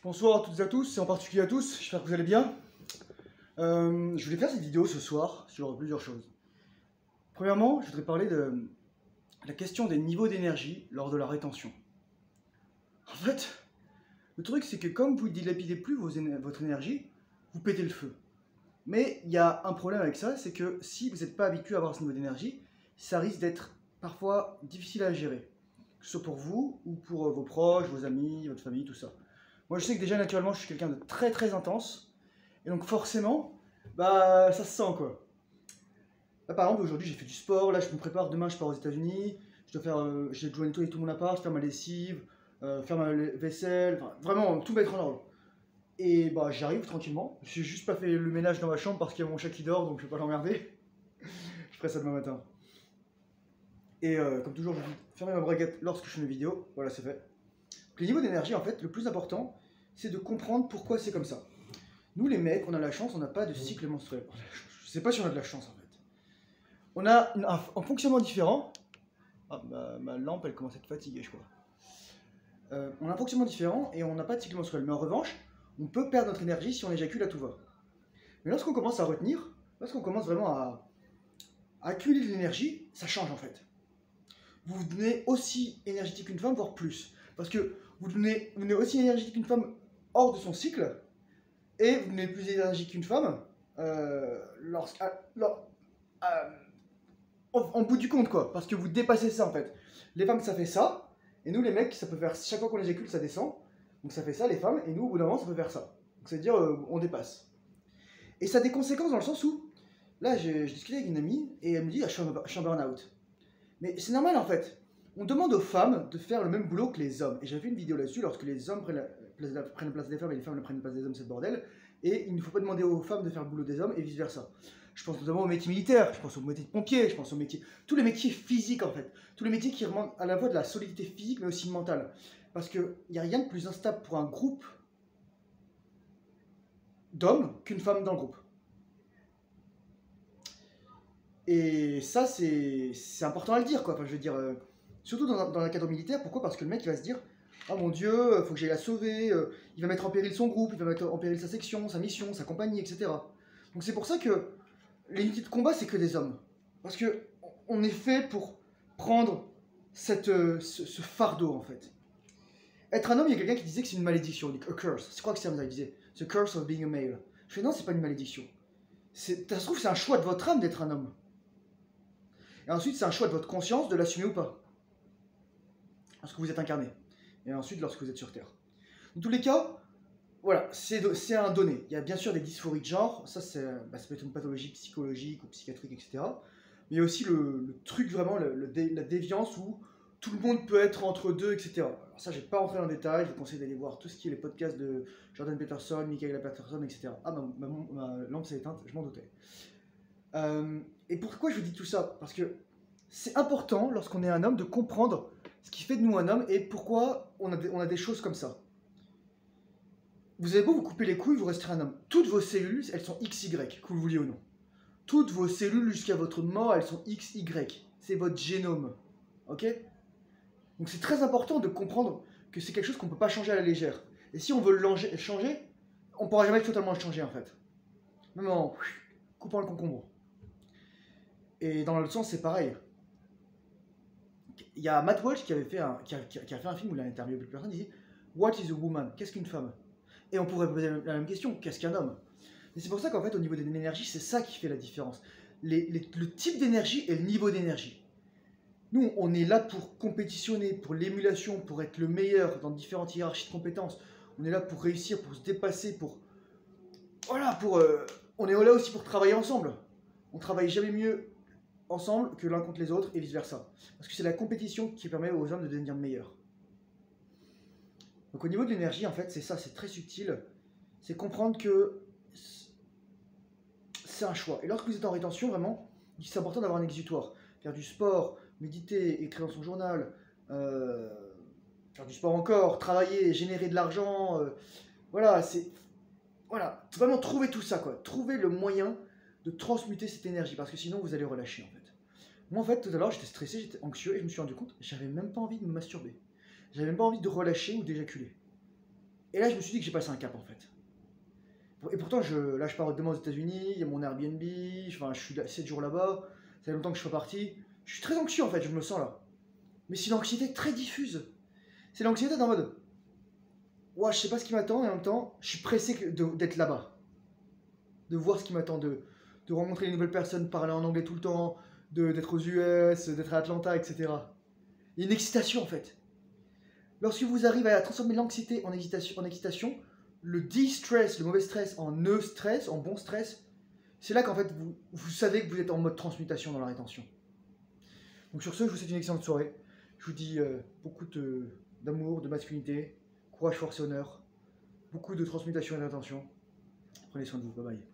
Bonsoir à toutes et à tous, et en particulier à tous, j'espère que vous allez bien. Je voulais faire cette vidéo ce soir sur plusieurs choses. Premièrement, je voudrais parler de la question des niveaux d'énergie lors de la rétention. En fait, le truc c'est que comme vous ne dilapidez plus votre énergie, vous pétez le feu. Mais il y a un problème avec ça, c'est que si vous n'êtes pas habitué à avoir ce niveau d'énergie, ça risque d'être parfois difficile à gérer. Que ce soit pour vous ou pour vos proches, vos amis, votre famille, tout ça. Moi je sais que déjà naturellement je suis quelqu'un de très intense, et donc forcément, bah ça se sent quoi. Là par exemple aujourd'hui j'ai fait du sport, là je me prépare, demain je pars aux États-Unis, je dois nettoyer tout mon appart, faire ma lessive, faire ma vaisselle, enfin, vraiment tout mettre en ordre. Et bah j'y arrive tranquillement, j'ai juste pas fait le ménage dans ma chambre parce qu'il y a mon chat qui dort donc je vais pas l'emmerder. Je ferai ça demain matin. Et comme toujours je dis, fermez ma braguette lorsque je fais mes vidéos, voilà c'est fait. Le niveau d'énergie, en fait, le plus important, c'est de comprendre pourquoi c'est comme ça. Nous, les mecs, on a la chance, on n'a pas de cycle menstruel. Je sais pas si on a de la chance, en fait. On a un fonctionnement différent. Ah, ma lampe, elle commence à être fatiguée, je crois. On a un fonctionnement différent et on n'a pas de cycle menstruel. Mais en revanche, on peut perdre notre énergie si on éjacule à tout va. Mais lorsqu'on commence à retenir, lorsqu'on commence vraiment à accumuler de l'énergie, ça change, en fait. Vous vous devenez aussi énergétique qu'une femme, voire plus. Parce que vous devenez aussi énergétique qu'une femme hors de son cycle, et vous devenez plus énergique qu'une femme en bout du compte, quoi. Parce que vous dépassez ça, en fait. Les femmes, ça fait ça, et nous, les mecs, ça peut faire, chaque fois qu'on éjacule, ça descend. Donc ça fait ça, les femmes, et nous, au bout d'un moment, ça peut faire ça. Donc c'est-à-dire, on dépasse. Et ça a des conséquences dans le sens où, là, j'ai discuté avec une amie, et elle me dit, ah, je suis en burn-out. Mais c'est normal, en fait. On demande aux femmes de faire le même boulot que les hommes. Et j'avais fait une vidéo là-dessus, lorsque les hommes prennent la place des femmes et les femmes prennent la place des hommes, c'est le bordel. Et il ne faut pas demander aux femmes de faire le boulot des hommes et vice-versa. Je pense notamment aux métiers militaires, je pense aux métiers de pompiers, je pense aux métiers... Tous les métiers physiques en fait. Tous les métiers qui demandent à la fois de la solidité physique mais aussi mentale. Parce qu'il n'y a rien de plus instable pour un groupe d'hommes qu'une femme dans le groupe. Et ça, c'est important à le dire, quoi. Enfin, je veux dire, surtout dans un cadre militaire. Pourquoi? Parce que le mec, il va se dire, oh mon Dieu, faut que j'aille la sauver. Il va mettre en péril son groupe, il va mettre en péril sa section, sa mission, sa compagnie, etc. Donc c'est pour ça que les unités de combat, c'est que des hommes. Parce que on est fait pour prendre ce fardeau, en fait. Être un homme, il y a quelqu'un qui disait que c'est une malédiction, a curse. Je crois que c'est comme ça qu'il disait, the curse of being a male. Je fais non, c'est pas une malédiction. Ça se trouve, c'est un choix de votre âme d'être un homme. Et ensuite, c'est un choix de votre conscience de l'assumer ou pas. Lorsque vous êtes incarné. Et ensuite, lorsque vous êtes sur Terre. Dans tous les cas, voilà, c'est un donné. Il y a bien sûr des dysphories de genre. Ça peut être une pathologie psychologique ou psychiatrique, etc. Mais il y a aussi le truc vraiment, la déviance où tout le monde peut être entre deux, etc. Alors ça, je ne vais pas rentrer dans le détail. Je vous conseille d'aller voir tout ce qui est les podcasts de Jordan Peterson, Michaela Peterson, etc. Ah, ma lampe s'est éteinte, je m'en doutais. Et pourquoi je vous dis tout ça? Parce que c'est important, lorsqu'on est un homme, de comprendre ce qui fait de nous un homme et pourquoi on a des choses comme ça. Vous avez beau vous couper les couilles, vous resterez un homme. Toutes vos cellules, elles sont XY, que vous le vouliez ou non. Toutes vos cellules jusqu'à votre mort, elles sont XY. C'est votre génome. Ok? Donc c'est très important de comprendre que c'est quelque chose qu'on ne peut pas changer à la légère. Et si on veut le changer, on ne pourra jamais totalement le changer en fait. Même en coupant le concombre. Et dans l'autre sens, c'est pareil. Il y a Matt Walsh qui a fait un film où il a interviewé plusieurs personnes, il dit What is a woman? Qu'est-ce qu'une femme? Et on pourrait poser la même question, qu'est-ce qu'un homme? Et c'est pour ça qu'en fait, au niveau de l'énergie, c'est ça qui fait la différence. Le type d'énergie et le niveau d'énergie. Nous, on est là pour compétitionner, pour l'émulation, pour être le meilleur dans différentes hiérarchies de compétences. On est là pour réussir, pour se dépasser, pour... Voilà, on est là aussi pour travailler ensemble. On travaille jamais mieux ensemble que l'un contre les autres et vice versa. Parce que c'est la compétition qui permet aux hommes de devenir meilleurs. Donc au niveau de l'énergie, en fait, c'est ça, c'est très subtil. C'est comprendre que c'est un choix. Et lorsque vous êtes en rétention, vraiment, c'est important d'avoir un exutoire. Faire du sport, méditer, écrire dans son journal, faire du sport encore, travailler, générer de l'argent. Voilà, vraiment trouver tout ça, quoi. Trouver le moyen de transmuter cette énergie, parce que sinon vous allez relâcher, en fait. Moi, en fait, tout à l'heure, j'étais stressé, j'étais anxieux, et je me suis rendu compte, j'avais même pas envie de me masturber. J'avais même pas envie de relâcher ou d'éjaculer. Et là, je me suis dit que j'ai passé un cap, en fait. Et pourtant, là, je pars demain aux États-Unis, il y a mon Airbnb, enfin, je suis 7 jours là-bas, ça fait longtemps que je suis pas parti. Je suis très anxieux, en fait, je me sens là. Mais c'est une anxiété très diffuse. C'est l'anxiété en mode, ouais, je sais pas ce qui m'attend, et en même temps, je suis pressé d'être là-bas. De voir ce qui m'attend, de rencontrer une nouvelle personne, parler en anglais tout le temps, d'être aux US, d'être à Atlanta, etc. Il y a une excitation, en fait. Lorsque vous arrivez à transformer l'anxiété en excitation, le de-stress, le mauvais stress, en stress, en bon stress, c'est là qu'en fait vous savez que vous êtes en mode transmutation dans la rétention. Donc sur ce, je vous souhaite une excellente soirée. Je vous dis beaucoup d'amour, de masculinité, courage, force et honneur, beaucoup de transmutation et d'intention. Prenez soin de vous, bye bye.